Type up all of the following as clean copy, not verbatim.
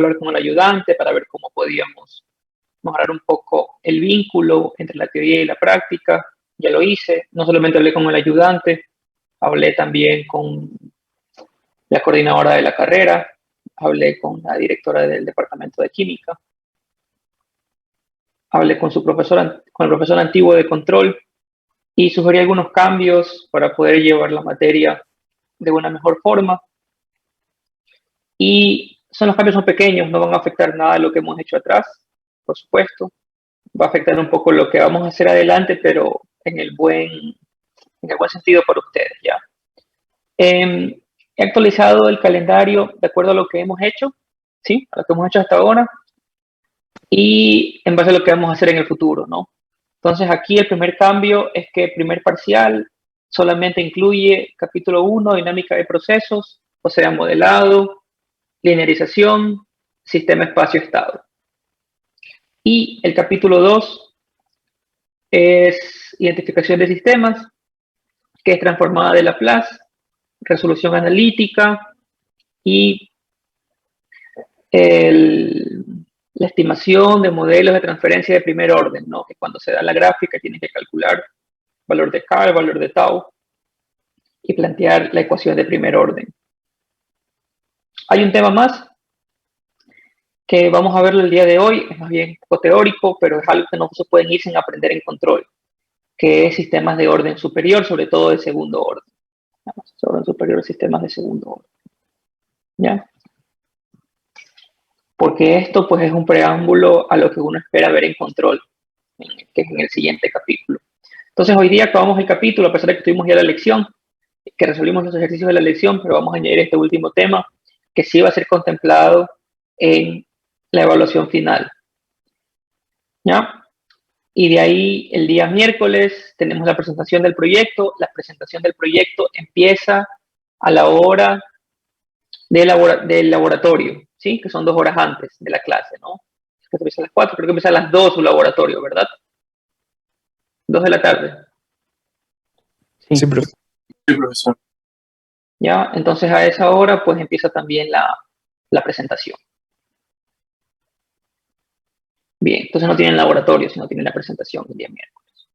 hablar con el ayudante para ver cómo podíamos mejorar un poco el vínculo entre la teoría y la práctica. Ya lo hice, no solamente hablé con el ayudante, hablé también con la coordinadora de la carrera, hablé con la directora del departamento de química, hablé con su profesor, con el profesor antiguo de control y sugerí algunos cambios para poder llevar la materia de una mejor forma. Y los cambios son pequeños, no van a afectar nada de lo que hemos hecho atrás, por supuesto. Va a afectar un poco lo que vamos a hacer adelante, pero en el buen sentido para ustedes, ¿ya? He actualizado el calendario de acuerdo a lo que hemos hecho, ¿sí? A lo que hemos hecho hasta ahora y en base a lo que vamos a hacer en el futuro, ¿no? Entonces aquí el primer cambio es que el primer parcial solamente incluye capítulo 1, dinámica de procesos, o sea, modelado, linearización, sistema espacio-estado. Y el capítulo 2 es identificación de sistemas, que es transformada de Laplace, resolución analítica y la estimación de modelos de transferencia de primer orden, ¿no? Que cuando se da la gráfica tienen que calcular valor de K, valor de tau y plantear la ecuación de primer orden. Hay un tema más que vamos a verlo el día de hoy, es más bien un poco teórico, pero es algo que no se pueden ir sin aprender en control, que es sistemas de orden superior, sobre todo de segundo orden. Orden superior, sistemas de segundo orden. ¿Ya? Porque esto pues es un preámbulo a lo que uno espera ver en control, que es en el siguiente capítulo. Entonces hoy día acabamos el capítulo, a pesar de que tuvimos ya la lección, que resolvimos los ejercicios de la lección, pero vamos a añadir este último tema que sí va a ser contemplado en la evaluación final. ¿Ya? Y de ahí el día miércoles tenemos la presentación del proyecto. La presentación del proyecto empieza a la hora del laboratorio, ¿sí? Que son 2 horas antes de la clase, ¿no? Que empieza a las 4, creo que empieza a las 2 su laboratorio, ¿verdad? 2 de la tarde. Sí, profesor. Ya, entonces a esa hora pues empieza también la presentación. Bien, entonces no tienen laboratorio, sino tienen la presentación el día miércoles.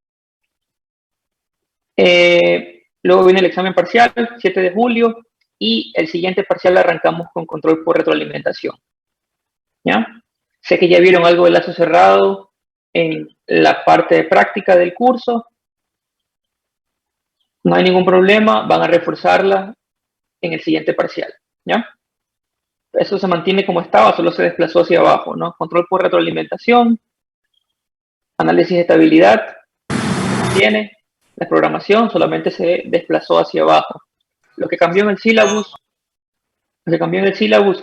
Luego viene el examen parcial, 7 de julio, y el siguiente parcial arrancamos con control por retroalimentación. ¿Ya? Sé que ya vieron algo de lazo cerrado en la parte de práctica del curso. No hay ningún problema, van a reforzarla en el siguiente parcial. ¿Ya? Eso se mantiene como estaba, solo se desplazó hacia abajo, ¿no? Control por retroalimentación, análisis de estabilidad, tiene la programación, solamente se desplazó hacia abajo. Lo que cambió en el sílabus,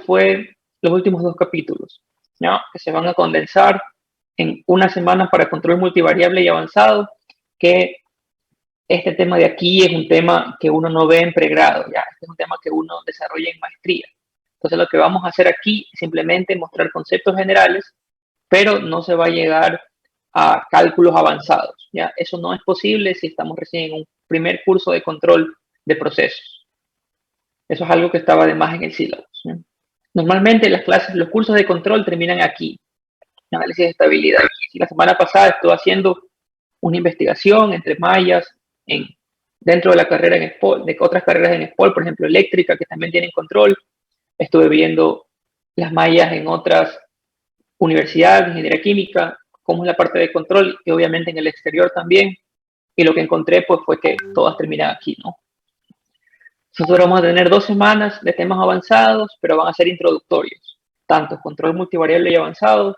fue los últimos 2 capítulos, ¿no? Que se van a condensar en una semana para control multivariable y avanzado, que este tema de aquí es un tema que uno no ve en pregrado, ya, este es un tema que uno desarrolla en maestría. Entonces lo que vamos a hacer aquí es simplemente mostrar conceptos generales, pero no se va a llegar a cálculos avanzados, ¿ya? Eso no es posible si estamos recién en un primer curso de control de procesos. Eso es algo que estaba de más en el sílabus, ¿ya? Normalmente las clases, los cursos de control terminan aquí, análisis de estabilidad. Y la semana pasada estuve haciendo una investigación entre mallas dentro de la carrera en SPOL, de otras carreras en SPOL, por ejemplo, eléctrica, que también tienen control. Estuve viendo las mallas en otras universidades, ingeniería química, cómo es la parte de control, y obviamente en el exterior también. Y lo que encontré pues fue que todas terminan aquí, ¿no? Nosotros vamos a tener 2 semanas de temas avanzados, pero van a ser introductorios, tanto control multivariable y avanzado,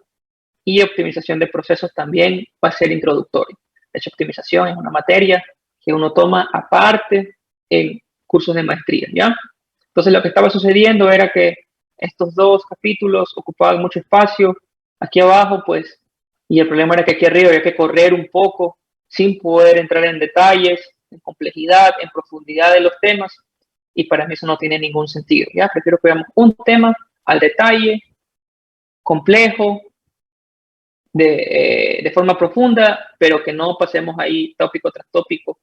y optimización de procesos también va a ser introductorio. De hecho, optimización es una materia que uno toma aparte en cursos de maestría, ¿ya? Entonces, lo que estaba sucediendo era que estos 2 capítulos ocupaban mucho espacio aquí abajo, pues, y el problema era que aquí arriba había que correr un poco sin poder entrar en detalles, en complejidad, en profundidad de los temas, y para mí eso no tiene ningún sentido, ¿ya? Prefiero que veamos un tema al detalle, complejo, de forma profunda, pero que no pasemos ahí tópico tras tópico,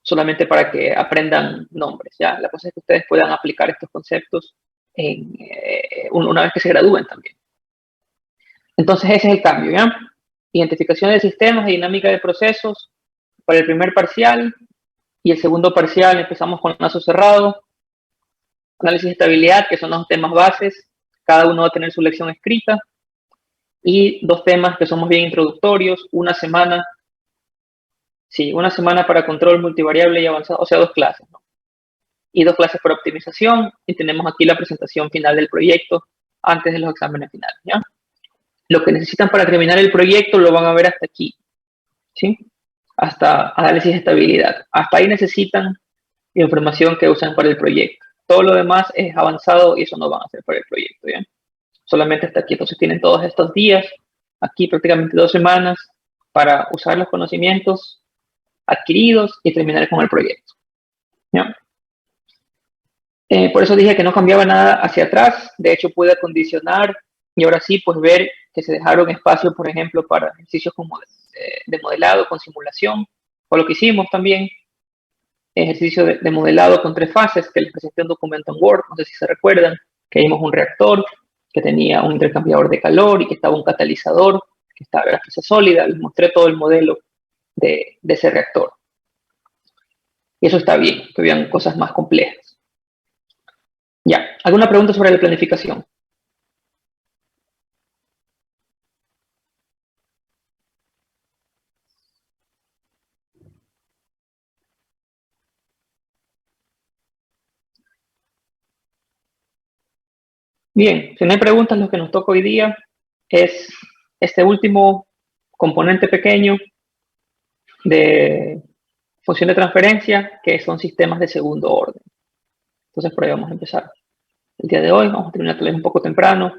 solamente para que aprendan nombres, ¿ya? La cosa es que ustedes puedan aplicar estos conceptos una vez que se gradúen también. Entonces ese es el cambio, ¿ya? Identificación de sistemas y dinámica de procesos para el primer parcial, y el segundo parcial empezamos con lazo cerrado, análisis de estabilidad, que son los temas bases, cada uno va a tener su lección escrita, y 2 temas que somos bien introductorios, una semana para control multivariable y avanzado, o sea, 2 clases, ¿no? Y 2 clases para optimización, y tenemos aquí la presentación final del proyecto antes de los exámenes finales, ¿ya? Lo que necesitan para terminar el proyecto lo van a ver hasta aquí, ¿sí? Hasta análisis de estabilidad. Hasta ahí necesitan información que usan para el proyecto. Todo lo demás es avanzado y eso no van a hacer para el proyecto, ¿ya? Solamente hasta aquí. Entonces tienen todos estos días, aquí prácticamente 2 semanas, para usar los conocimientos adquiridos y terminar con el proyecto, ¿ya? Por eso dije que no cambiaba nada hacia atrás. De hecho, pude acondicionar y ahora sí, pues ver que se dejaron espacio, por ejemplo, para ejercicios como de modelado con simulación, o lo que hicimos también, ejercicio de modelado con 3 fases, que les presenté un documento en Word, no sé si se recuerdan, que vimos un reactor que tenía un intercambiador de calor y que estaba un catalizador, que estaba en la fase sólida. Les mostré todo el modelo de ese reactor. Y eso está bien, que vean cosas más complejas. Ya, ¿alguna pregunta sobre la planificación? Bien, si no hay preguntas, lo que nos toca hoy día es este último componente pequeño de función de transferencia, que son sistemas de segundo orden. Entonces, por ahí vamos a empezar el día de hoy. Vamos a terminar tal vez un poco temprano.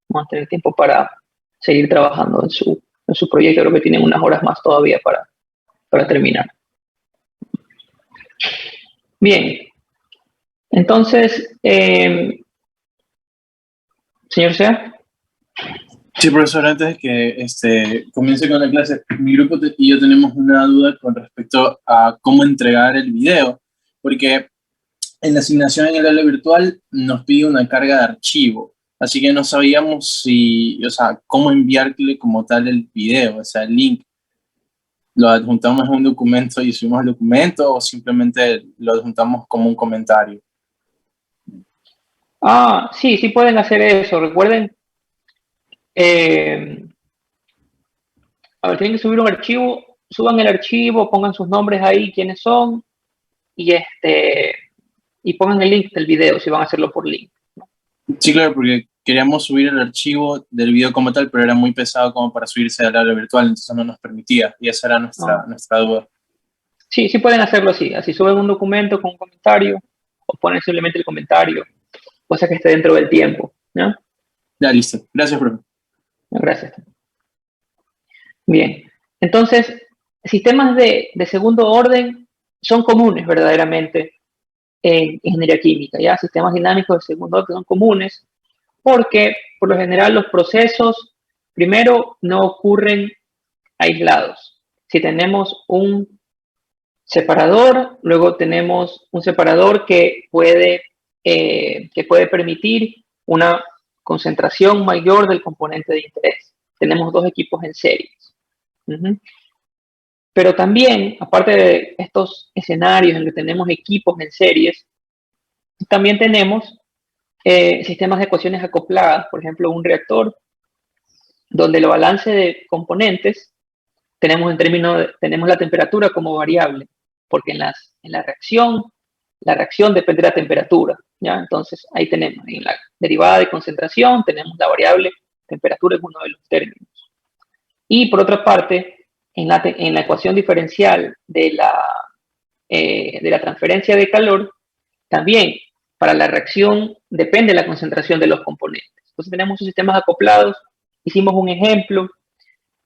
Vamos a tener tiempo para seguir trabajando en su proyecto. Creo que tienen unas horas más todavía para terminar. Bien, entonces, señor Sea. Sí, profesor, antes de que comience con la clase, mi grupo y yo tenemos una duda con respecto a cómo entregar el video, porque en la asignación en el aula virtual nos pide una carga de archivo, así que no sabíamos cómo enviarle como tal el video, o sea, el link. ¿Lo adjuntamos en un documento y subimos el documento o simplemente lo adjuntamos como un comentario? Sí, sí pueden hacer eso. Recuerden, a ver, tienen que subir un archivo, suban el archivo, pongan sus nombres ahí, quiénes son, y pongan el link del video si van a hacerlo por link. Sí, claro, porque queríamos subir el archivo del video como tal, pero era muy pesado como para subirse al aula virtual, entonces no nos permitía, y esa era nuestra duda. Sí, sí pueden hacerlo así. Así suben un documento con un comentario, o ponen simplemente el comentario, cosa que esté dentro del tiempo, ¿no? Ya, listo. Gracias, profe. Gracias. Bien. Entonces, sistemas de segundo orden son comunes verdaderamente en ingeniería química, ¿ya? Sistemas dinámicos de segundo orden son comunes porque, por lo general, los procesos, primero, no ocurren aislados. Si tenemos un separador, luego tenemos un separador que puede permitir una concentración mayor del componente de interés. Tenemos 2 equipos en series. Pero también, aparte de estos escenarios en que tenemos equipos en series, también tenemos sistemas de ecuaciones acopladas, por ejemplo, un reactor, donde el balance de componentes tenemos la temperatura como variable, porque en la reacción depende de la temperatura, ¿ya? Entonces, ahí tenemos, en la derivada de concentración, tenemos la variable temperatura en uno de los términos. Y por otra parte, en la ecuación diferencial de la transferencia de calor, también para la reacción depende de la concentración de los componentes. Entonces tenemos sus sistemas acoplados, hicimos un ejemplo,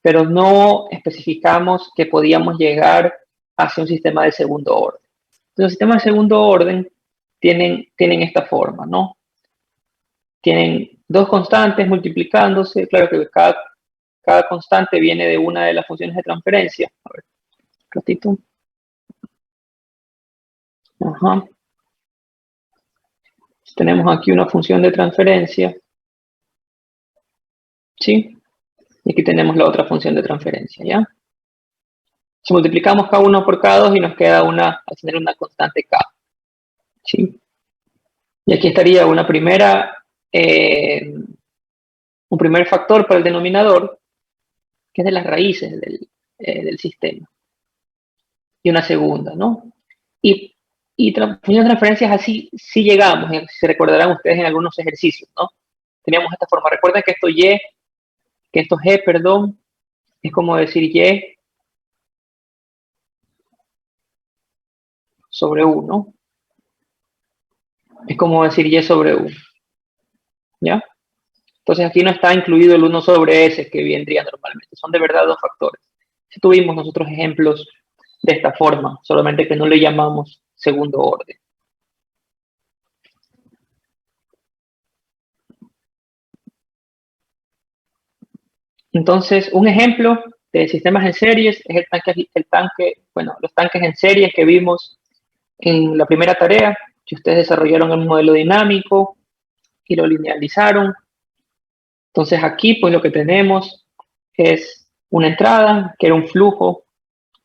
pero no especificamos que podíamos llegar hacia un sistema de segundo orden. Entonces, los sistemas de segundo orden tienen esta forma, ¿no? Tienen 2 constantes multiplicándose, claro que cada constante viene de una de las funciones de transferencia. A ver, un ratito. Ajá. tenemos aquí una función de transferencia, ¿sí? Y aquí tenemos la otra función de transferencia, ¿ya? Si multiplicamos K1 por K2 y nos queda al tener una constante K, ¿sí? Y aquí estaría un primer factor para el denominador, que es de las raíces del sistema. Y una segunda, ¿no? Y función de transferencias así sí llegamos, se recordarán ustedes en algunos ejercicios, ¿no? Teníamos esta forma. Recuerden que esto G, perdón, es como decir Y sobre U, ¿no? Es como decir Y sobre U, ¿ya? Entonces aquí no está incluido el 1 sobre S que vendría normalmente. Son de verdad dos factores. Si tuvimos nosotros ejemplos de esta forma, solamente que no le llamamos segundo orden. Entonces, un ejemplo de sistemas en series es los tanques en series que vimos en la primera tarea, que ustedes desarrollaron el modelo dinámico y lo linealizaron. Entonces aquí pues lo que tenemos es una entrada, que era un flujo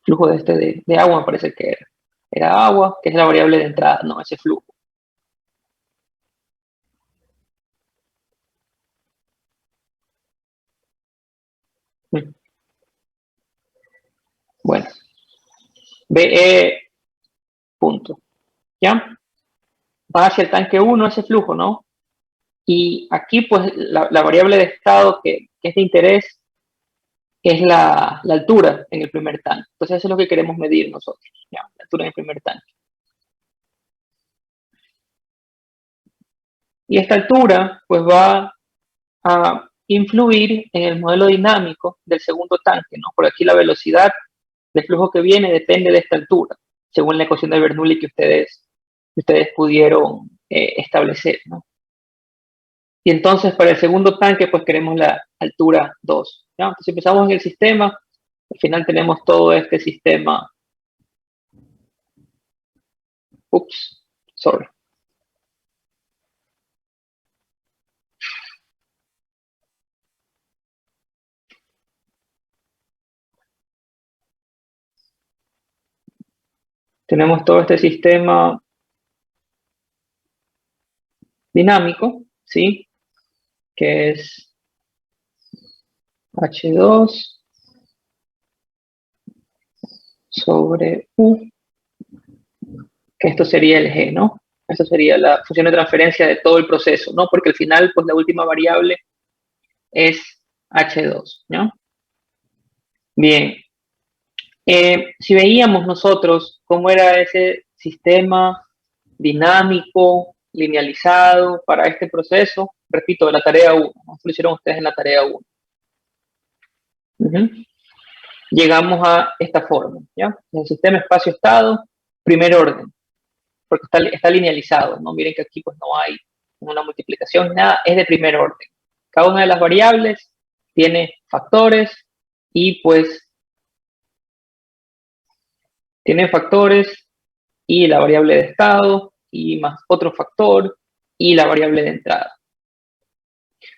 de agua, me parece que era agua, que es la variable de entrada, no, ese flujo. Bueno, BE punto, ¿ya? Va hacia el tanque 1 ese flujo, ¿no? Y aquí, pues, la variable de estado que es de interés es la altura en el primer tanque. Entonces, eso es lo que queremos medir nosotros, ¿ya? La altura en el primer tanque. Y esta altura, pues, va a influir en el modelo dinámico del segundo tanque, ¿no? Por aquí la velocidad del flujo que viene depende de esta altura, según la ecuación de Bernoulli que ustedes pudieron establecer, ¿no? Y entonces para el segundo tanque, pues queremos la altura 2. ¿Ya? Entonces si empezamos en el sistema, al final tenemos todo este sistema. Ups, sorry. Tenemos todo este sistema dinámico, ¿sí? Que es H2 sobre U, que esto sería el G, ¿no? Esto sería la función de transferencia de todo el proceso, ¿no? Porque al final, pues la última variable es H2, ¿no? Bien. Si veíamos nosotros cómo era ese sistema dinámico, linealizado para este proceso, repito, de la tarea 1, ¿no? Lo hicieron ustedes en la tarea 1. Llegamos a esta forma, ¿ya? El sistema espacio-estado, primer orden, porque está linealizado, ¿no? Miren que aquí pues no hay una multiplicación ni nada, es de primer orden. Cada una de las variables tiene factores y pues tiene factores y la variable de estado y más otro factor y la variable de entrada.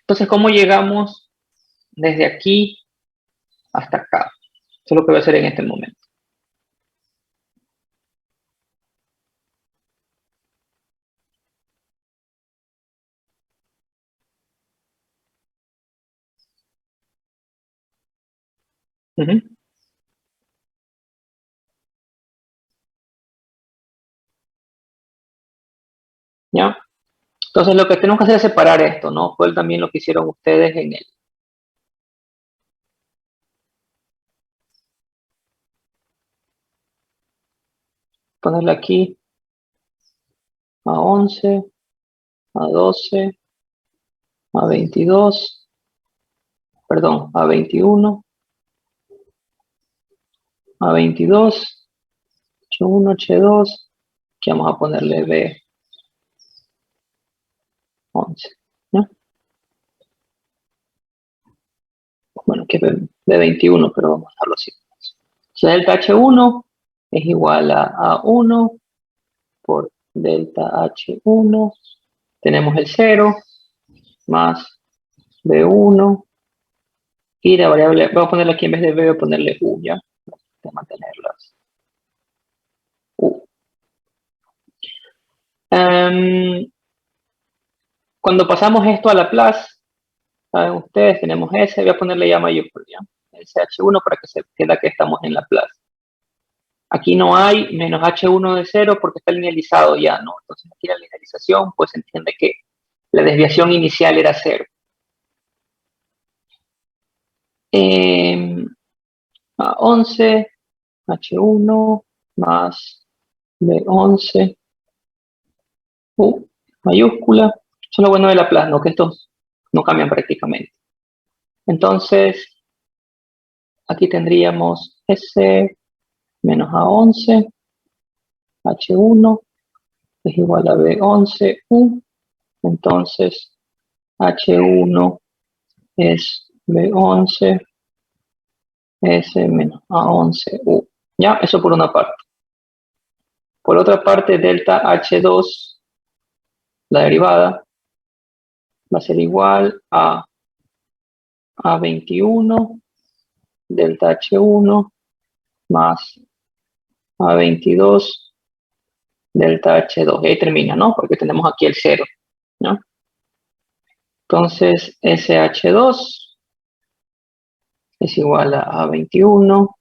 Entonces, ¿cómo llegamos desde aquí hasta acá? Eso es lo que voy a hacer en este momento. ¿Ya? Entonces, lo que tenemos que hacer es separar esto, ¿no? Fue también lo que hicieron ustedes en el... Ponerle aquí a 11, a 12, a 22, perdón, a 21, a 22, H1, H2, que vamos a ponerle B11, ¿no? Bueno, que es B21, pero vamos a dejarlo así. Entonces, delta H1 es igual a A1 por delta H1 tenemos el 0 más B1 y la variable, voy a ponerle aquí en vez de B, voy a ponerle U, ¿ya? Voy a mantenerlas U. Cuando pasamos esto a Laplace, saben ustedes, tenemos S, voy a ponerle ya mayúscula, ¿ya? SH1 para que se quede que estamos en Laplace. Aquí no hay menos H1 de 0 porque está linealizado ya, ¿no? Entonces aquí la linealización, pues se entiende que la desviación inicial era 0. A 11, H1 más B11, U mayúscula. Eso es lo bueno de Laplace, ¿no? Que estos no cambian prácticamente. Entonces, aquí tendríamos S menos A11, H1 es igual a B11, U. Entonces, H1 es B11, S menos A11, U. Ya, eso por una parte. Por otra parte, delta H2, la derivada, va a ser igual a A21, delta H1, más A22, delta H2. Y ahí termina, ¿no? Porque tenemos aquí el 0, ¿no? Entonces, SH2 es igual a A21,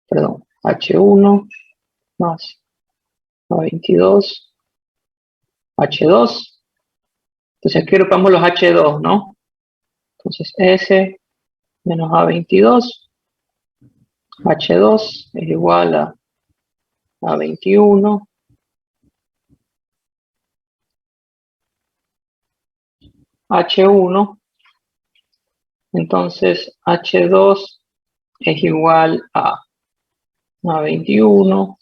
perdón, H1 más A22, H2. Entonces aquí agrupamos los H2, ¿no? Entonces S menos A22, H2 es igual a A21, H1. Entonces H2 es igual a A21,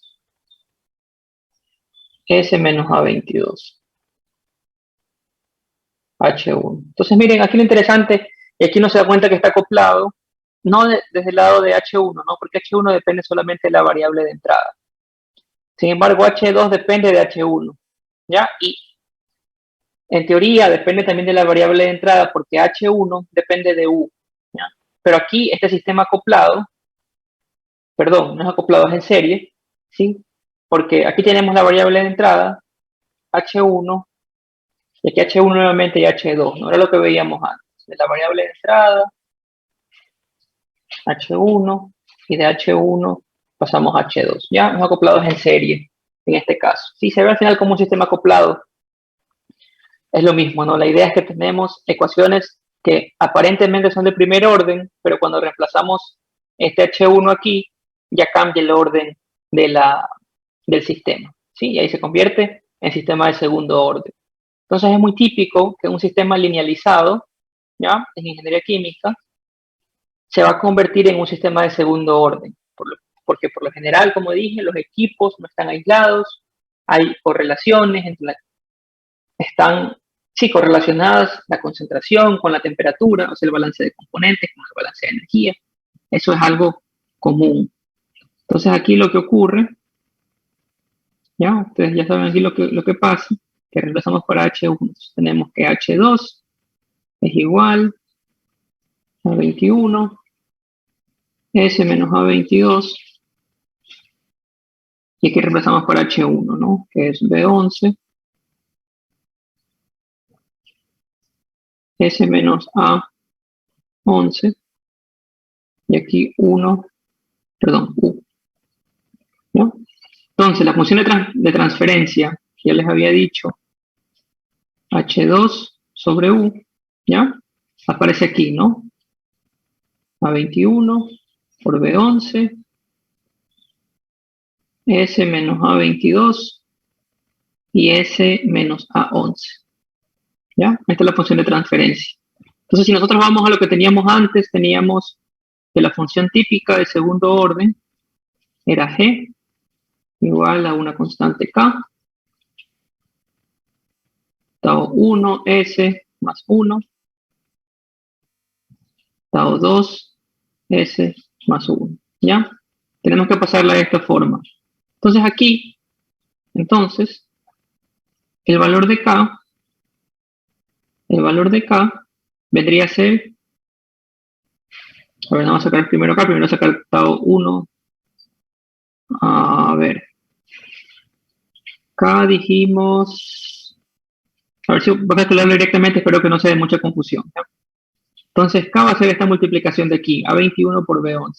S menos A22, H1. Entonces miren, aquí lo interesante, y aquí uno se da cuenta que está acoplado, no desde el lado de H1, ¿no? Porque H1 depende solamente de la variable de entrada. Sin embargo, H2 depende de H1, ¿ya? Y en teoría depende también de la variable de entrada porque H1 depende de U, ¿ya? Pero aquí este sistema acoplado, perdón, no es acoplado, es en serie, ¿sí? Porque aquí tenemos la variable de entrada, H1, y aquí H1 nuevamente y H2, ¿no? Era lo que veíamos antes, de la variable de entrada, H1, y de H1 pasamos a H2, ¿ya? Los acoplados en serie, en este caso. Sí, se ve al final como un sistema acoplado, es lo mismo, ¿no? La idea es que tenemos ecuaciones que aparentemente son de primer orden, pero cuando reemplazamos este H1 aquí, ya cambia el orden del sistema, ¿sí? Y ahí se convierte en sistema de segundo orden. Entonces es muy típico que un sistema linealizado, ¿ya? En ingeniería química, se va a convertir en un sistema de segundo orden, porque por lo general, como dije, los equipos no están aislados, hay correlaciones están, sí, correlacionadas la concentración con la temperatura, o sea, el balance de componentes con el balance de energía. Eso es algo común. Entonces aquí lo que ocurre, ya, ustedes ya saben aquí lo que pasa, que reemplazamos por H1. Tenemos que H2 es igual a 21, S menos A22, y aquí reemplazamos por H1, ¿no? Que es B11, S menos A11, y aquí 1, perdón, U, ¿no? Entonces, la función de transferencia, que ya les había dicho, H2 sobre U, ¿ya? Aparece aquí, ¿no? A21 por B11, S menos A22 y S menos A11, ¿ya? Esta es la función de transferencia. Entonces, si nosotros vamos a lo que teníamos antes, teníamos que la función típica de segundo orden era G igual a una constante K, tau 1 S más 1, tau 2 S más 1, ¿ya? Tenemos que pasarla de esta forma. Entonces aquí, entonces, el valor de K El valor de K vendría a ser, a ver, vamos a sacar primero K, primero sacar tau 1. A ver, K dijimos, a ver si voy a calcularlo directamente, espero que no se dé mucha confusión, ¿ya? Entonces K va a ser esta multiplicación de aquí, A21 por B11.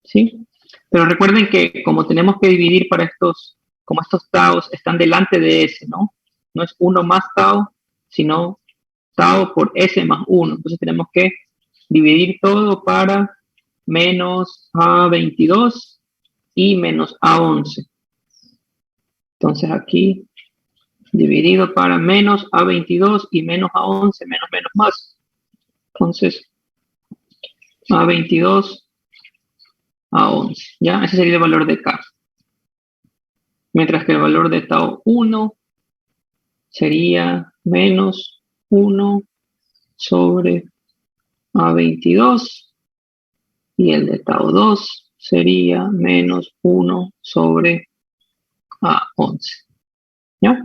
¿Sí? Pero recuerden que como tenemos que dividir para estos, como estos taus están delante de S, ¿no? No es 1 más tau, sino tau por S más 1. Entonces tenemos que dividir todo para menos A22 y menos A11. Entonces aquí dividido para menos A22 y menos A11, menos menos más. Entonces A22 a 11, ¿ya? Ese sería el valor de K. Mientras que el valor de tau 1 sería menos 1 sobre A22 y el de tau 2 sería menos 1 sobre A11, ¿ya?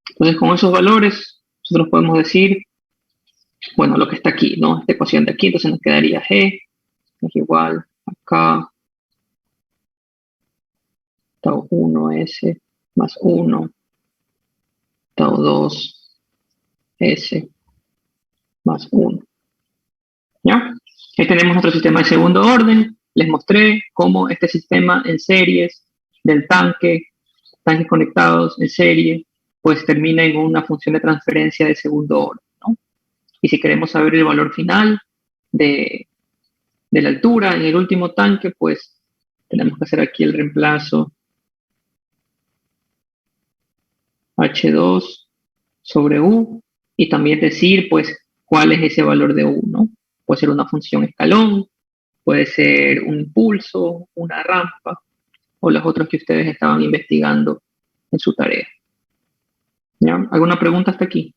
Entonces con esos valores nosotros podemos decir, bueno, lo que está aquí, ¿no? Esta ecuación de aquí, entonces nos quedaría G es igual a K tau 1S más 1 tau 2S más 1. ¿Ya? Ahí tenemos nuestro sistema de segundo orden. Les mostré cómo este sistema en series del tanques conectados en serie, pues termina en una función de transferencia de segundo orden, ¿no? Y si queremos saber el valor final de la altura en el último tanque, pues tenemos que hacer aquí el reemplazo H2 sobre U y también decir, pues, cuál es ese valor de U, ¿no? Puede ser una función escalón, puede ser un impulso, una rampa o los otros que ustedes estaban investigando en su tarea. ¿Ya? ¿Alguna pregunta hasta aquí?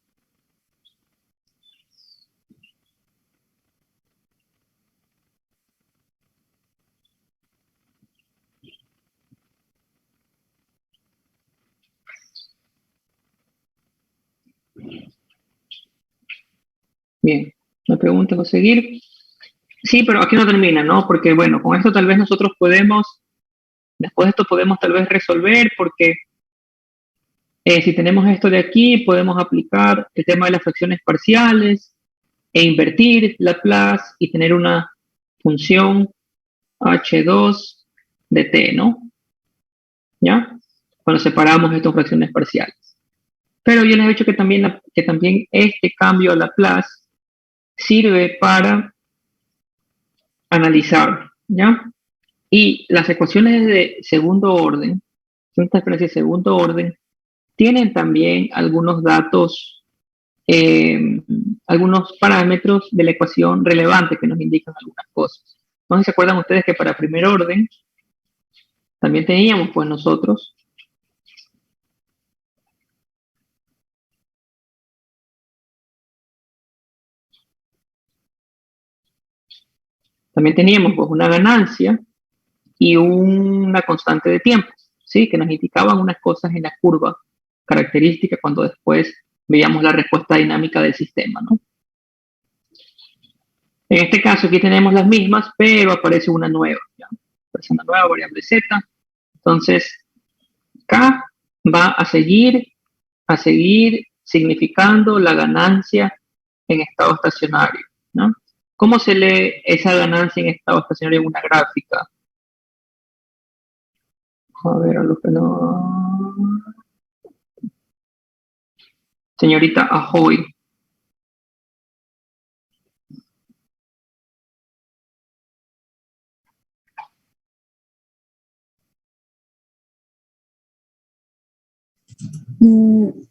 Bien, ¿me preguntas o seguir? Sí, pero aquí no termina, ¿no? Porque, bueno, con esto tal vez nosotros podemos, después de esto podemos tal vez resolver, porque si tenemos esto de aquí, podemos aplicar el tema de las fracciones parciales e invertir Laplace y tener una función H2 de t, ¿no? ¿Ya? Cuando separamos estas fracciones parciales. Pero yo les he dicho que también este cambio a Laplace sirve para analizar, ¿ya? Y las ecuaciones de segundo orden, estas ecuaciones de segundo orden, tienen también algunos datos, algunos parámetros de la ecuación relevantes que nos indican algunas cosas. No sé si se acuerdan ustedes que para primer orden también teníamos, pues nosotros, pues una ganancia y una constante de tiempo, ¿sí? Que nos indicaban unas cosas en la curva característica cuando después veíamos la respuesta dinámica del sistema, ¿no? En este caso aquí tenemos las mismas, pero aparece una nueva, ¿ya? Aparece una nueva variable z. Entonces, K va a seguir significando la ganancia en estado estacionario, ¿no? ¿Cómo se lee esa ganancia en estado estacionario en una gráfica? A ver, a lo que no... Señorita Ahoy.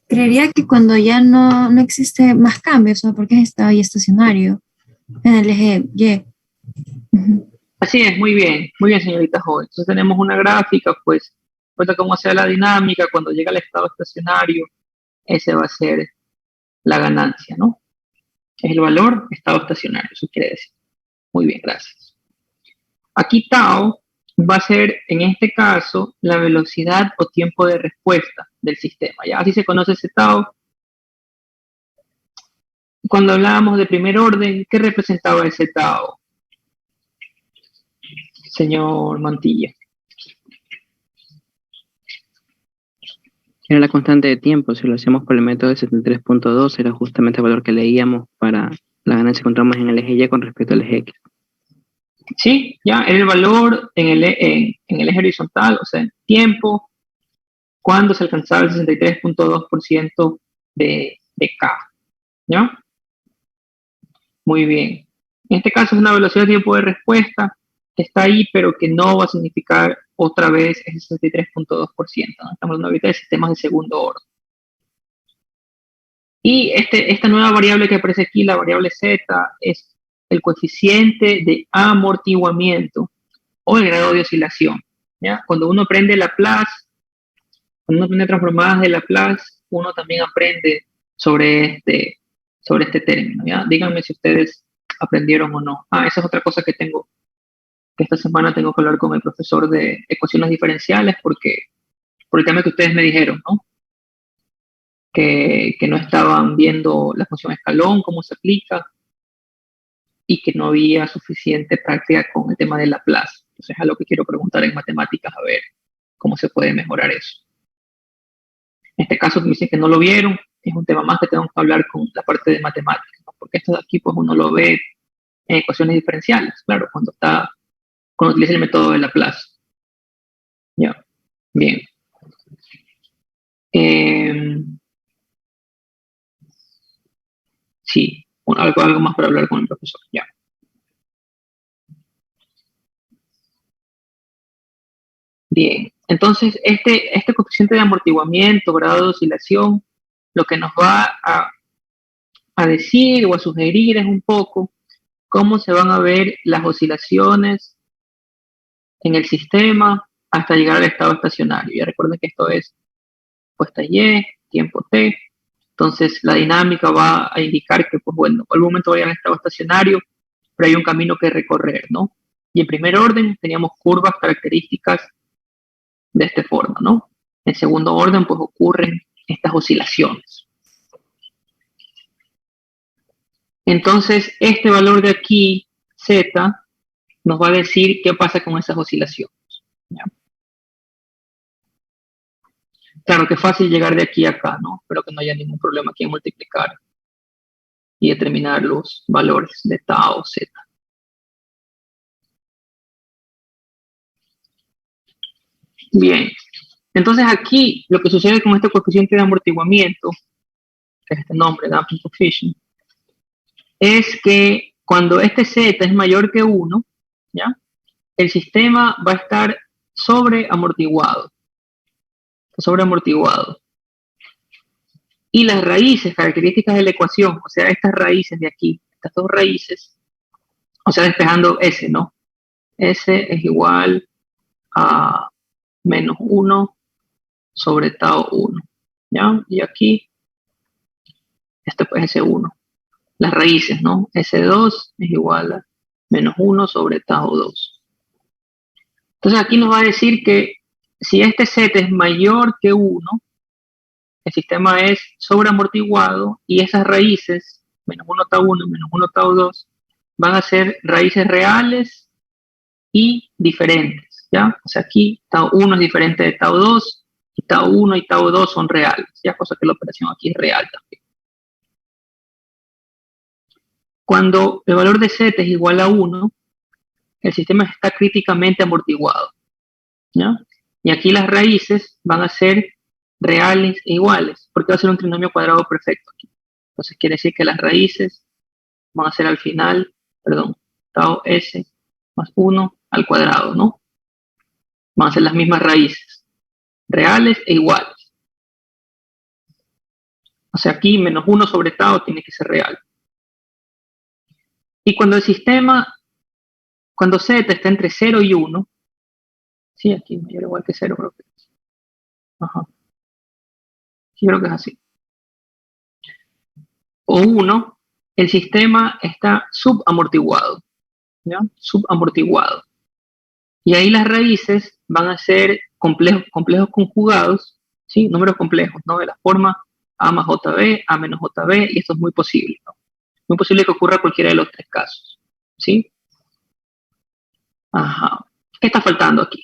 Creería que cuando ya no existe más cambios, ¿no? Porque está ahí estacionario en el eje Y. Así es, muy bien, señorita Joven. Entonces tenemos una gráfica, pues, cuenta cómo sea la dinámica, cuando llega al estado estacionario, ese va a ser la ganancia, ¿no? Es el valor estado estacionario, eso quiere decir. Muy bien, gracias. Aquí tau va a ser, en este caso, la velocidad o tiempo de respuesta del sistema, ¿ya? Así se conoce ese tau. Cuando hablábamos de primer orden, ¿qué representaba ese tau, señor Mantilla? Era la constante de tiempo. Si lo hacemos por el método de 73.2, era justamente el valor que leíamos para la ganancia que encontramos en el eje Y con respecto al eje X. Sí, ya, era el valor en el eje horizontal, o sea, en tiempo, cuando se alcanzaba el 63.2% de K, ¿ya? Muy bien. En este caso es una velocidad de tiempo de respuesta que está ahí, pero que no va a significar otra vez ese 63.2%, ¿no? Estamos hablando ahorita de sistemas de segundo orden. Y esta nueva variable que aparece aquí, la variable Z, es el coeficiente de amortiguamiento o el grado de oscilación, ¿ya? Cuando uno aprende Laplace, cuando uno aprende transformadas de Laplace, uno también aprende sobre este término, ¿ya? Díganme si ustedes aprendieron o no. Esa es otra cosa que esta semana tengo que hablar con el profesor de ecuaciones diferenciales porque por el tema que ustedes me dijeron, ¿no? Que no estaban viendo la función escalón, cómo se aplica, y que no había suficiente práctica con el tema de Laplace. Entonces es algo que quiero preguntar en matemáticas, a ver cómo se puede mejorar eso. En este caso, me dicen que no lo vieron, es un tema más que tengo que hablar con la parte de matemáticas, ¿no? Porque esto de aquí, pues uno lo ve en ecuaciones diferenciales, claro, cuando utiliza el método de Laplace. Ya, bien. Sí, algo más para hablar con el profesor, ya. Bien, entonces este coeficiente de amortiguamiento, grado de oscilación, lo que nos va a decir o a sugerir es un poco cómo se van a ver las oscilaciones en el sistema hasta llegar al estado estacionario. Ya recuerden que esto es puesta Y, tiempo T. Entonces la dinámica va a indicar que, pues bueno, al momento va a llegar al estado estacionario, pero hay un camino que recorrer, ¿no? Y en primer orden teníamos curvas características de esta forma, ¿no? En segundo orden, pues ocurren estas oscilaciones. Entonces, este valor de aquí, Z, nos va a decir qué pasa con esas oscilaciones, ¿ya? Claro que es fácil llegar de aquí a acá, ¿no? Espero que no haya ningún problema aquí en multiplicar y determinar los valores de tau, Z. Bien, entonces aquí lo que sucede con este coeficiente de amortiguamiento, que es este nombre, damping coefficient, es que cuando este Z es mayor que 1, ¿ya? El sistema va a estar sobreamortiguado. Y las raíces, características de la ecuación, o sea, estas raíces de aquí, estas dos raíces, o sea, despejando S, ¿no? S es igual a menos 1 sobre tau 1, ¿ya? Y aquí, esto pues S1. Las raíces, ¿no? S2 es igual a menos 1 sobre tau 2. Entonces aquí nos va a decir que si este Z es mayor que 1, el sistema es sobreamortiguado y esas raíces, menos 1 tau 1, menos 1 tau 2, van a ser raíces reales y diferentes, ¿ya? O sea, aquí tau 1 es diferente de tau 2, y tau 1 y tau 2 son reales, ¿ya? Cosa que la operación aquí es real también. Cuando el valor de Z es igual a 1, el sistema está críticamente amortiguado, ¿ya? Y aquí las raíces van a ser reales e iguales, porque va a ser un trinomio cuadrado perfecto aquí. Entonces quiere decir que las raíces van a ser al final, tau S más 1 al cuadrado, ¿no? Van a ser las mismas raíces, reales e iguales. O sea, aquí menos 1 sobre tau tiene que ser real. Y cuando el sistema, cuando Z está entre 0 y 1, sí, aquí mayor o igual que 0 creo que es. Ajá. Sí, creo que es así. O 1, el sistema está subamortiguado, ¿ya? Subamortiguado. Y ahí las raíces van a ser complejos conjugados ¿sí? Números complejos, ¿no? De la forma A más JB, A menos JB, y esto es muy posible, ¿no? Muy posible que ocurra cualquiera de los tres casos, ¿sí? Ajá. ¿Qué está faltando aquí?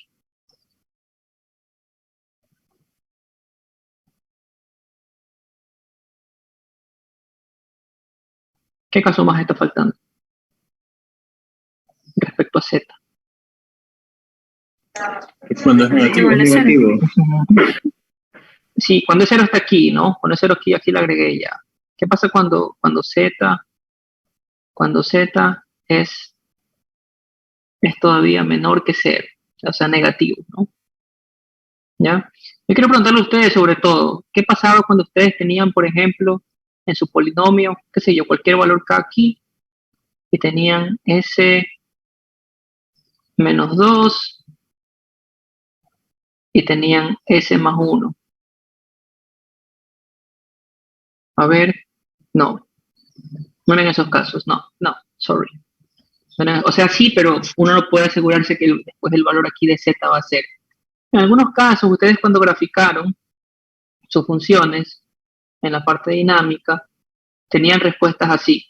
¿Qué caso más está faltando respecto a Z? Cuando es negativo. Igual a cero. Negativo. Sí, cuando es 0 está aquí, ¿no? Cuando es 0 aquí le agregué ya. ¿Qué pasa cuando Z es todavía menor que 0? O sea, negativo, ¿no? ¿Ya? Yo quiero preguntarle a ustedes sobre todo, ¿qué pasaba cuando ustedes tenían, por ejemplo, en su polinomio, qué sé yo, cualquier valor K aquí, y tenían S menos 2 y tenían S más 1? A ver, no, no eran esos casos, no, sorry. O sea, sí, pero uno no puede asegurarse que después el valor aquí de Z va a ser. En algunos casos, ustedes cuando graficaron sus funciones en la parte dinámica, tenían respuestas así,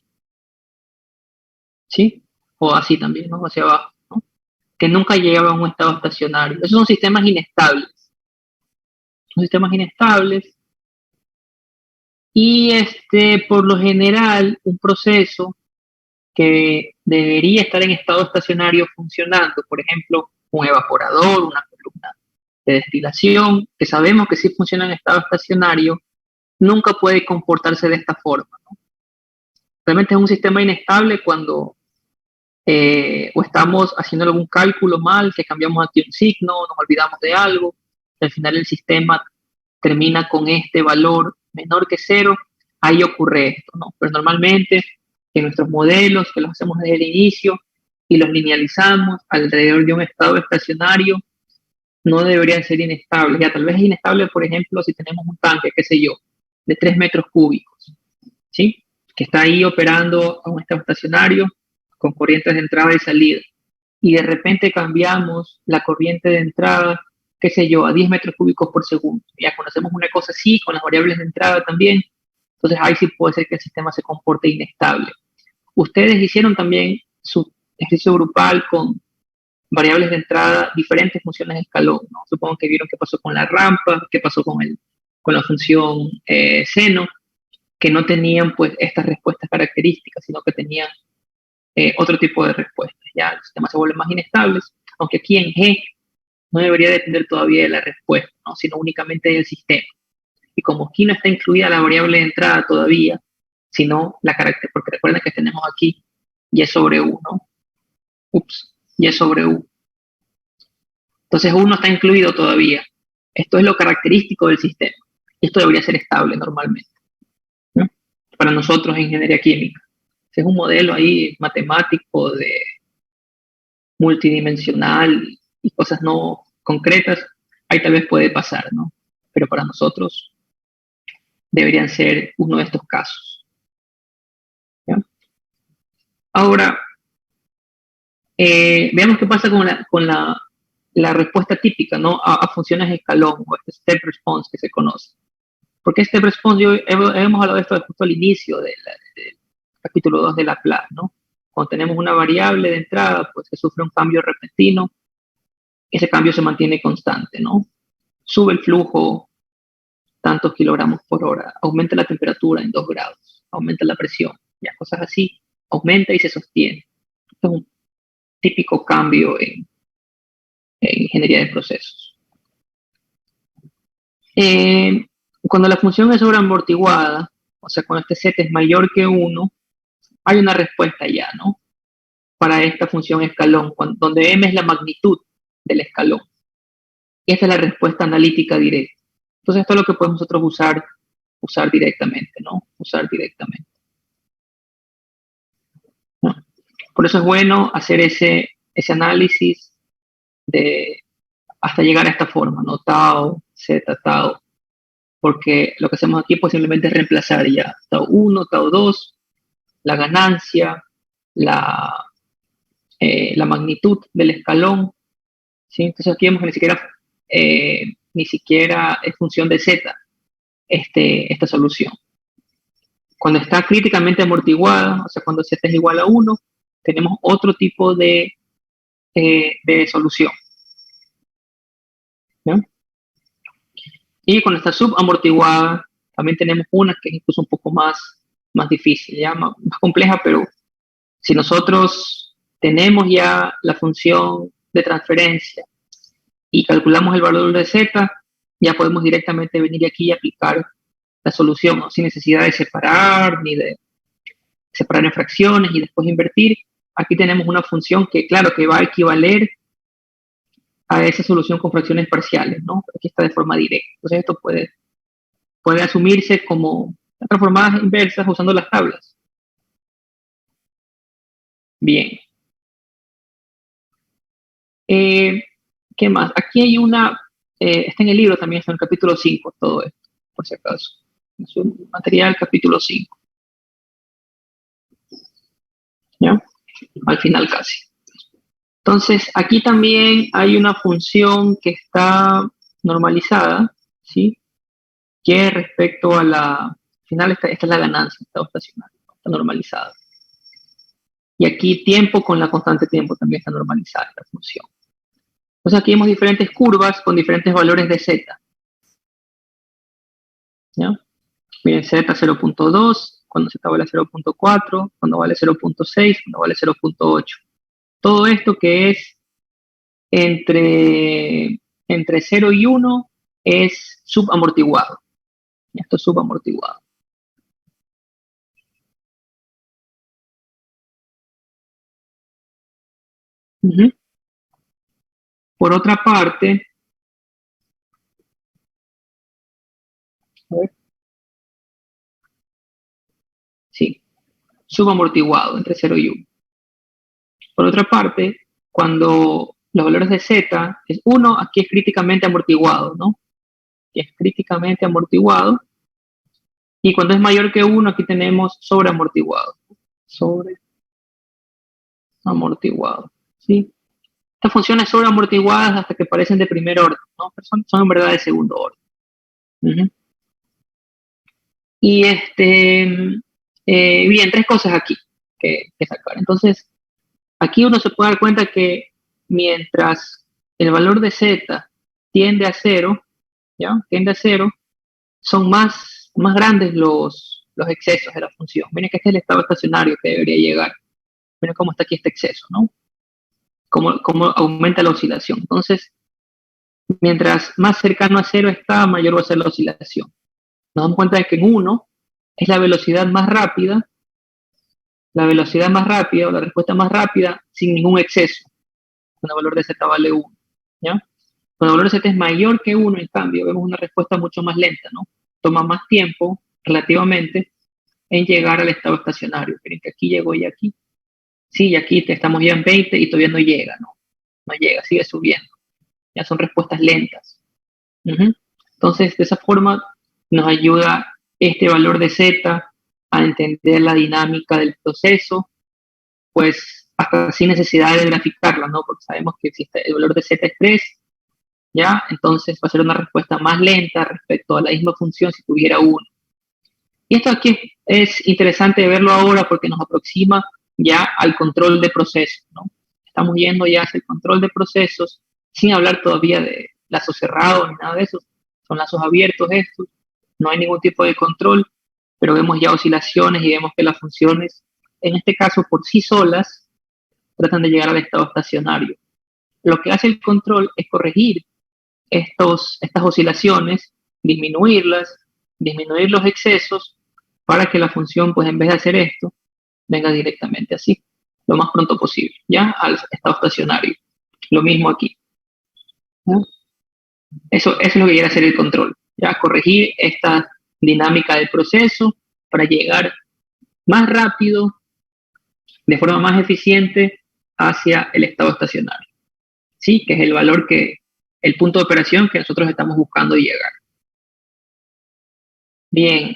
¿sí? O así también, ¿no? Hacia abajo, ¿no? Que nunca llegaban a un estado estacionario. Esos son sistemas inestables. Son sistemas inestables y por lo general, un proceso que debería estar en estado estacionario funcionando, por ejemplo, un evaporador, una columna de destilación, que sabemos que sí funciona en estado estacionario, nunca puede comportarse de esta forma, ¿no? Realmente es un sistema inestable cuando o estamos haciendo algún cálculo mal, que cambiamos aquí un signo, nos olvidamos de algo, al final el sistema termina con este valor menor que 0, ahí ocurre esto, ¿no? Pero normalmente en nuestros modelos, que los hacemos desde el inicio y los linealizamos alrededor de un estado estacionario, no deberían ser inestables. Ya tal vez es inestable, por ejemplo, si tenemos un tanque, qué sé yo, de 3 metros cúbicos, ¿sí? Que está ahí operando a un estado estacionario con corrientes de entrada y salida. Y de repente cambiamos la corriente de entrada, qué sé yo, a 10 metros cúbicos por segundo. Ya conocemos una cosa así, con las variables de entrada también. Entonces ahí sí puede ser que el sistema se comporte inestable. Ustedes hicieron también su ejercicio grupal con variables de entrada, diferentes funciones de escalón, ¿no? Supongo que vieron qué pasó con la rampa, qué pasó con la función seno, que no tenían pues estas respuestas características, sino que tenían otro tipo de respuestas. Ya los sistemas se vuelven más inestables, aunque aquí en G no debería depender todavía de la respuesta, ¿no? Sino únicamente del sistema. Y como aquí no está incluida la variable de entrada todavía, sino la carácter, porque recuerden que tenemos aquí Y sobre U, ¿no? Ups, Y sobre U. Entonces U no está incluido todavía. Esto es lo característico del sistema. Y esto debería ser estable normalmente, ¿no? Para nosotros en ingeniería química. Es un modelo ahí matemático de multidimensional y cosas no concretas, ahí tal vez puede pasar, ¿no? Pero para nosotros deberían ser uno de estos casos, ¿ya? Ahora, veamos qué pasa con la respuesta típica, ¿no? A funciones de escalón o este step response que se conoce. Porque step response, hemos hablado de esto justo al inicio del capítulo 2 de Laplace, ¿no? Cuando tenemos una variable de entrada, pues que sufre un cambio repentino, ese cambio se mantiene constante, ¿no? Sube el flujo tantos kilogramos por hora, aumenta la temperatura en 2 grados, aumenta la presión, ya cosas así, aumenta y se sostiene. Esto es un típico cambio en ingeniería de procesos. Cuando la función es sobreamortiguada, o sea, cuando este z es mayor que 1, hay una respuesta ya, ¿no? Para esta función escalón, donde m es la magnitud del escalón. Y esta es la respuesta analítica directa. Entonces, esto es lo que podemos nosotros usar directamente, ¿no? Usar directamente, ¿no? Por eso es bueno hacer ese análisis hasta llegar a esta forma, ¿no? Tau, Z, tau, porque lo que hacemos aquí posiblemente es reemplazar ya tau 1, tau 2, la ganancia, la magnitud del escalón, ¿sí? Entonces aquí vemos que ni siquiera ni siquiera es función de z esta solución. Cuando está críticamente amortiguada, o sea, cuando z es igual a 1, tenemos otro tipo de solución. ¿No? Y cuando está subamortiguada, también tenemos una que es incluso un poco más difícil, ya más compleja, pero si nosotros tenemos ya la función de transferencia y calculamos el valor de z, ya podemos directamente venir aquí y aplicar la solución, ¿no? Sin necesidad de separar, ni de separar en fracciones y después invertir. Aquí tenemos una función que, claro, que va a equivaler a esa solución con fracciones parciales, ¿no? Aquí está de forma directa. Entonces esto puede asumirse como transformadas inversas usando las tablas. Bien. ¿Qué más? Aquí hay una, está en el libro también, está en el capítulo 5, todo esto, por si acaso. Es un material capítulo 5. ¿Ya? Al final casi. Entonces, aquí también hay una función que está normalizada, ¿sí? Que respecto a al final esta es la ganancia, estado estacionario, está normalizada. Y aquí tiempo con la constante tiempo también está normalizada la función. Entonces aquí vemos diferentes curvas con diferentes valores de z. ¿Ya? Miren, z 0.2, cuando z vale 0.4, cuando vale 0.6, cuando vale 0.8. Todo esto que es entre 0 y 1 es subamortiguado. Esto es subamortiguado. Por otra parte, a ver, sí, subamortiguado entre 0 y 1. Por otra parte, cuando los valores de z es 1, aquí es críticamente amortiguado, ¿no? Aquí es críticamente amortiguado. Y cuando es mayor que 1, aquí tenemos sobreamortiguado. Sobreamortiguado, ¿sí? Estas funciones sobreamortiguadas hasta que parecen de primer orden, ¿no? Pero son en verdad de segundo orden. Y bien, tres cosas aquí que sacar. Entonces, aquí uno se puede dar cuenta que mientras el valor de z tiende a 0, ¿ya? Tiende a 0, son más grandes los excesos de la función. Miren que este es el estado estacionario que debería llegar. Miren cómo está aquí este exceso, ¿no? Cómo aumenta la oscilación. Entonces, mientras más cercano a 0 está, mayor va a ser la oscilación. Nos damos cuenta de que en 1 es la velocidad más rápida o la respuesta más rápida sin ningún exceso, cuando el valor de z vale 1, ¿ya? Cuando el valor de z es mayor que 1, en cambio, vemos una respuesta mucho más lenta, ¿no? Toma más tiempo, relativamente, en llegar al estado estacionario. Miren que aquí llegó y aquí. Sí, y aquí estamos ya en 20 y todavía no llega, ¿no? No llega, sigue subiendo. Ya son respuestas lentas. Entonces, de esa forma, nos ayuda este valor de z a entender la dinámica del proceso, pues hasta sin necesidad de graficarla, ¿no? Porque sabemos que si el valor de z es 3, ¿ya? Entonces va a ser una respuesta más lenta respecto a la misma función si tuviera 1. Y esto aquí es interesante verlo ahora porque nos aproxima ya al control de procesos, ¿no? Estamos yendo ya hacia el control de procesos sin hablar todavía de lazos cerrados ni nada de eso. Son lazos abiertos estos, no hay ningún tipo de control, pero vemos ya oscilaciones y vemos que las funciones, en este caso por sí solas, tratan de llegar al estado estacionario. Lo que hace el control es corregir estas oscilaciones, disminuirlas, disminuir los excesos para que la función, pues en vez de hacer esto, venga directamente así, lo más pronto posible, ya al estado estacionario. Lo mismo aquí. ¿Ya? Eso es lo que quiere hacer el control, ya corregir esta dinámica del proceso para llegar más rápido, de forma más eficiente, hacia el estado estacionario. Sí, que es el valor el punto de operación que nosotros estamos buscando llegar. Bien.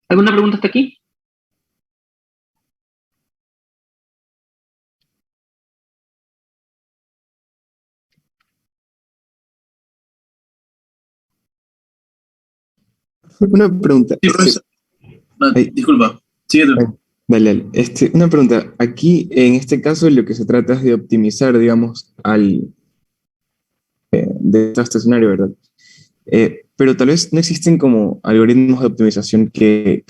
¿Alguna pregunta hasta aquí? Una pregunta. Sí, profesor. No, disculpa, sigue tú. Dale, dale. Una pregunta. Aquí, en este caso, lo que se trata es de optimizar, digamos, de este estacionario, ¿verdad? Pero tal vez no existen como algoritmos de optimización eh,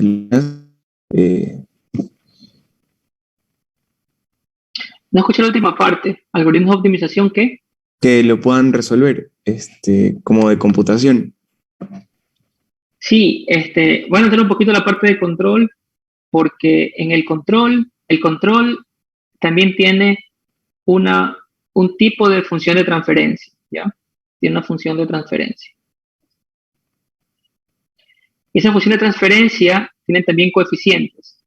No escuché la última parte. ¿Algoritmos de optimización qué? que lo puedan resolver, como de computación. Sí, voy a entrar un poquito la parte de control, porque en el control también tiene un tipo de función de transferencia, ¿ya? Tiene una función de transferencia. Y esa función de transferencia tiene también coeficientes.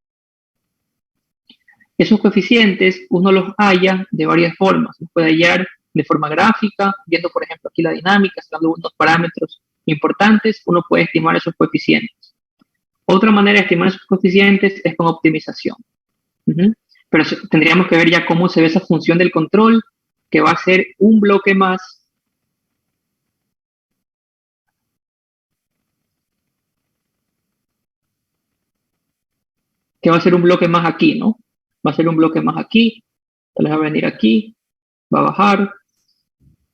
Esos coeficientes uno los halla de varias formas. Los puede hallar de forma gráfica, viendo por ejemplo aquí la dinámica, dando unos parámetros importantes, uno puede estimar esos coeficientes. Otra manera de estimar esos coeficientes es con optimización. Pero tendríamos que ver ya cómo se ve esa función del control, que va a ser un bloque más aquí, ¿no? Va a ser un bloque más aquí, tal vez va a venir aquí, va a bajar,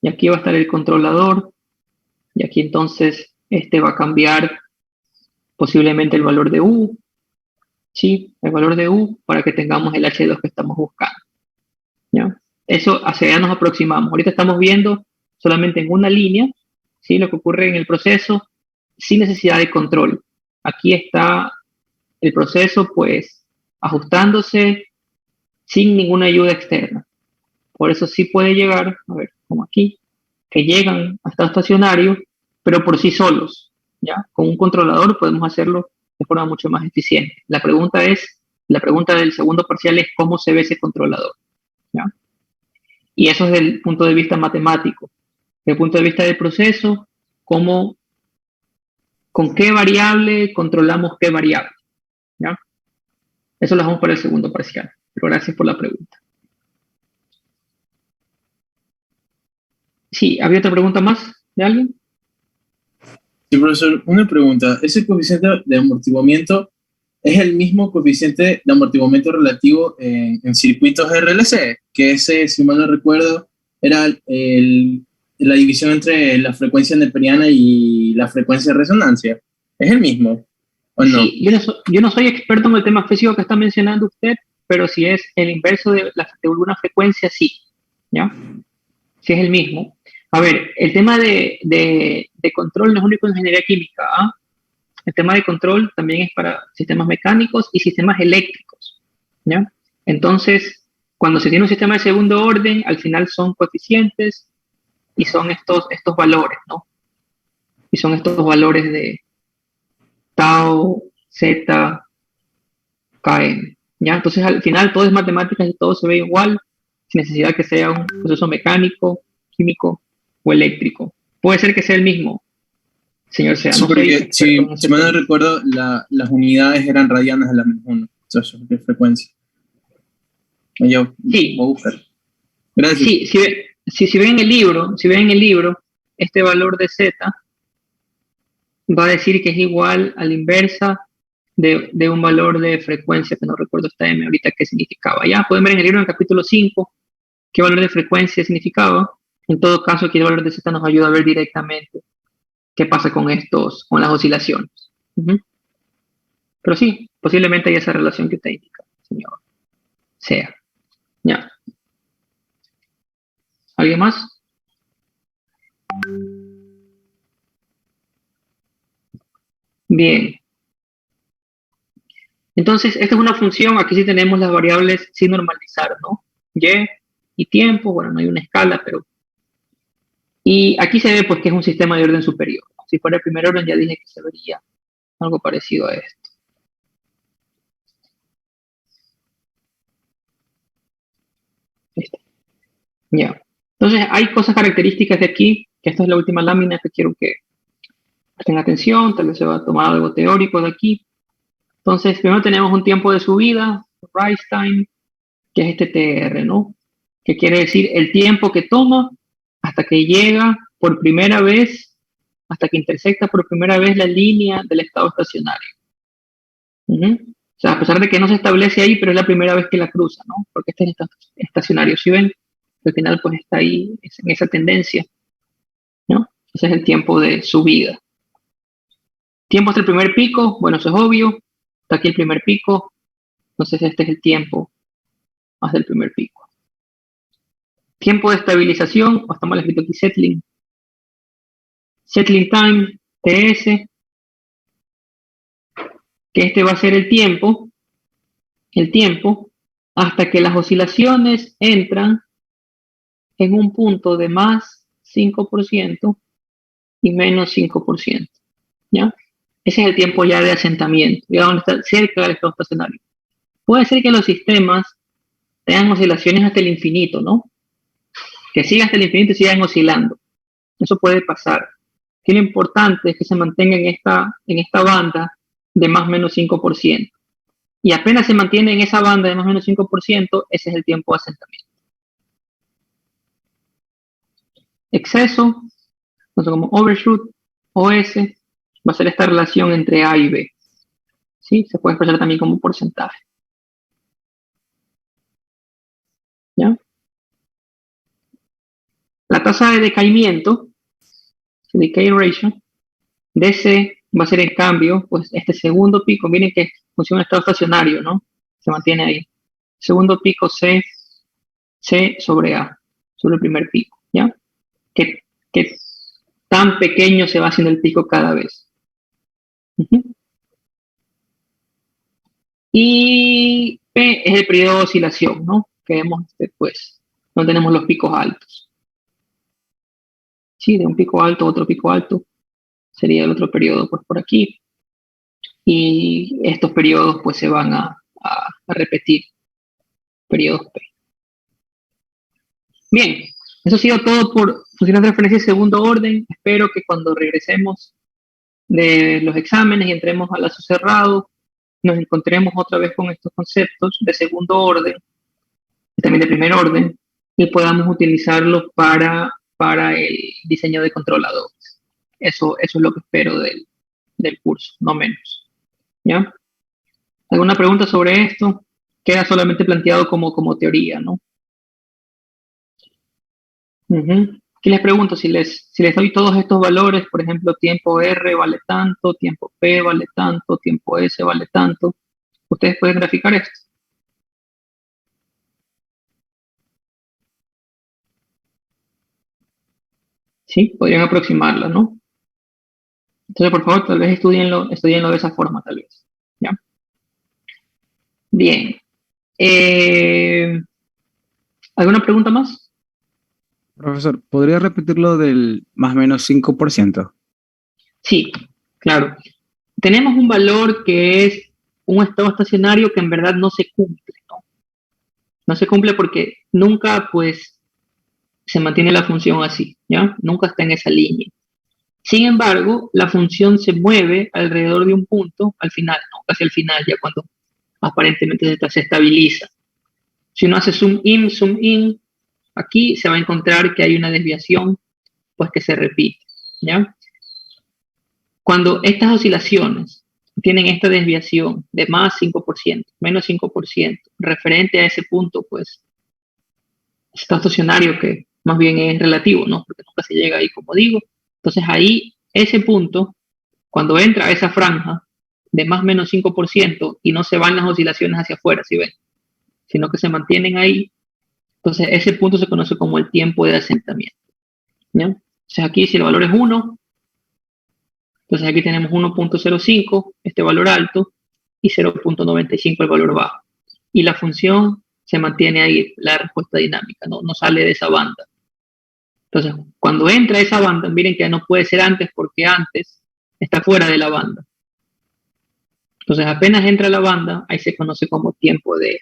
y aquí va a estar el controlador, y aquí entonces va a cambiar posiblemente el valor de U, ¿sí? El valor de U para que tengamos el H2 que estamos buscando, ¿ya? Eso hacia allá nos aproximamos. Ahorita estamos viendo solamente en una línea, ¿sí? Lo que ocurre en el proceso sin necesidad de control. Aquí está el proceso pues ajustándose sin ninguna ayuda externa. Por eso sí puede llegar, a ver, como aquí, que llegan hasta el estacionario, pero por sí solos, ¿ya? Con un controlador podemos hacerlo de forma mucho más eficiente. La pregunta del segundo parcial es cómo se ve ese controlador, ¿ya? Y eso es desde el punto de vista matemático. Desde el punto de vista del proceso, con qué variable controlamos qué variable, ¿ya? Eso lo dejamos para el segundo parcial, pero gracias por la pregunta. Sí, ¿había otra pregunta más de alguien? Sí, profesor, una pregunta. ¿Ese coeficiente de amortiguamiento es el mismo coeficiente de amortiguamiento relativo en circuitos RLC? Que ese, si mal no recuerdo, era la división entre la frecuencia neperiana y la frecuencia de resonancia. ¿Es el mismo o no? Sí, yo no soy experto en el tema físico que está mencionando usted, pero si es el inverso de alguna frecuencia, sí, ¿ya? Si es el mismo. A ver, el tema de control no es único en ingeniería química, ¿ah? El tema de control también es para sistemas mecánicos y sistemas eléctricos, ¿ya? Entonces, cuando se tiene un sistema de segundo orden, al final son coeficientes y son estos valores, ¿no? Y son estos valores de tau, zeta, km, ¿ya? Entonces, al final todo es matemáticas y todo se ve igual, sin necesidad que sea un proceso mecánico, químico o eléctrico. Puede ser que sea el mismo, señor Sea. Sí, No soy porque experto en ese si mal no tema. recuerdo, las unidades eran radianas de la menos 1, de frecuencia. Yo Sí, voy a buscar. Gracias. sí, si ven en el libro, este valor de z va a decir que es igual a la inversa de un valor de frecuencia, que no recuerdo esta m ahorita qué significaba. Ya pueden ver en el libro, en el capítulo 5, qué valor de frecuencia significaba. En todo caso, aquí el valor de z nos ayuda a ver directamente qué pasa con las oscilaciones. Pero sí, posiblemente haya esa relación que usted indica, señor Sea. Ya. ¿Alguien más? Bien. Entonces, esta es una función, aquí sí tenemos las variables sin normalizar, ¿no? Y tiempo, bueno, no hay una escala, pero... Y aquí se ve pues que es un sistema de orden superior. Si fuera el primer orden, ya dije que se vería algo parecido a esto. Ya. Entonces, hay cosas características de aquí, que esta es la última lámina que quiero que presten atención, tal vez se va a tomar algo teórico de aquí. Entonces, primero tenemos un tiempo de subida, rise time, que es este TR, ¿no? Que quiere decir el tiempo que toma hasta que llega por primera vez hasta que intersecta por primera vez la línea del estado estacionario. O sea, a pesar de que no se establece ahí, pero es la primera vez que la cruza, ¿no? Porque este es el estado estacionario. Si ven, al final pues está ahí, en esa tendencia, ¿no? Ese es el tiempo de subida. Tiempo hasta el primer pico, bueno, eso es obvio. Está aquí el primer pico, entonces este es el tiempo hasta el primer pico. Tiempo de estabilización, o está mal escrito aquí, settling. Settling time, TS, que este va a ser el tiempo hasta que las oscilaciones entran en un punto de más 5% y menos 5%, ¿ya? Ese es el tiempo ya de asentamiento, ya donde está cerca del estado estacionario. Puede ser que los sistemas tengan oscilaciones hasta el infinito, ¿no? Que sigan hasta el infinito y sigan oscilando. Eso puede pasar. Que lo importante es que se mantenga en esta banda de más o menos 5%. Y apenas se mantiene en esa banda de más o menos 5%, ese es el tiempo de asentamiento. Exceso, entonces como overshoot, OS, va a ser esta relación entre A y B. ¿Sí? Se puede expresar también como un porcentaje. ¿Ya? La tasa de decaimiento, decay ratio, DC va a ser en cambio, pues este segundo pico, miren que funciona en estado estacionario, ¿no? Se mantiene ahí. Segundo pico C sobre A, sobre el primer pico, ¿ya? Que tan pequeño se va haciendo el pico cada vez. Y P es el periodo de oscilación, ¿no? Que vemos después, no tenemos los picos altos. Sí, de un pico alto a otro pico alto sería el otro periodo pues, por aquí. Y estos periodos pues se van a repetir, periodos P. Bien, eso ha sido todo por funciones de referencia de segundo orden. Espero que cuando regresemos de los exámenes y entremos al lazo cerrado, nos encontremos otra vez con estos conceptos de segundo orden y también de primer orden y podamos utilizarlos para el diseño de controladores. Eso es lo que espero del curso, no menos. ¿Ya? ¿Alguna pregunta sobre esto? Queda solamente planteado como teoría, ¿no? ¿Qué les pregunto? Si les doy todos estos valores, por ejemplo, tiempo R vale tanto, tiempo P vale tanto, tiempo S vale tanto, ustedes pueden graficar esto. ¿Sí? Podrían aproximarla, ¿no? Entonces, por favor, tal vez estudienlo de esa forma, tal vez. ¿Ya? Bien. ¿Alguna pregunta más? Profesor, ¿podría repetir lo del más o menos 5%? Sí, claro. Tenemos un valor que es un estado estacionario que en verdad no se cumple, ¿no? No se cumple porque nunca, pues, se mantiene la función así, ¿ya? Nunca está en esa línea. Sin embargo, la función se mueve alrededor de un punto al final, ¿no? Casi al final, ya cuando aparentemente se estabiliza. Si uno hace zoom in, aquí se va a encontrar que hay una desviación, pues que se repite, ¿ya? Cuando estas oscilaciones tienen esta desviación de más 5%, menos 5%, referente a ese punto, pues, está estacionario que más bien es relativo, ¿no? Porque nunca se llega ahí, como digo. Entonces ahí, ese punto, cuando entra a esa franja de más o menos 5% y no se van las oscilaciones hacia afuera, ¿sí ven? Sino que se mantienen ahí, entonces ese punto se conoce como el tiempo de asentamiento, ¿ya? Entonces aquí si el valor es 1, entonces aquí tenemos 1.05, este valor alto, y 0.95 el valor bajo. Y la función se mantiene ahí, la respuesta dinámica, no sale de esa banda. Entonces, cuando entra esa banda, miren que ya no puede ser antes porque antes está fuera de la banda. Entonces, apenas entra la banda, ahí se conoce como tiempo de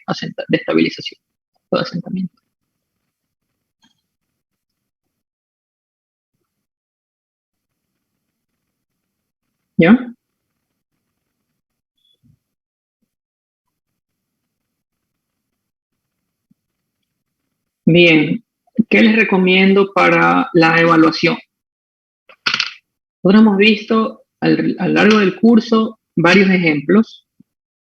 estabilización o de asentamiento. ¿Ya? Bien, ¿qué les recomiendo para la evaluación? Nosotros hemos visto a lo largo del curso varios ejemplos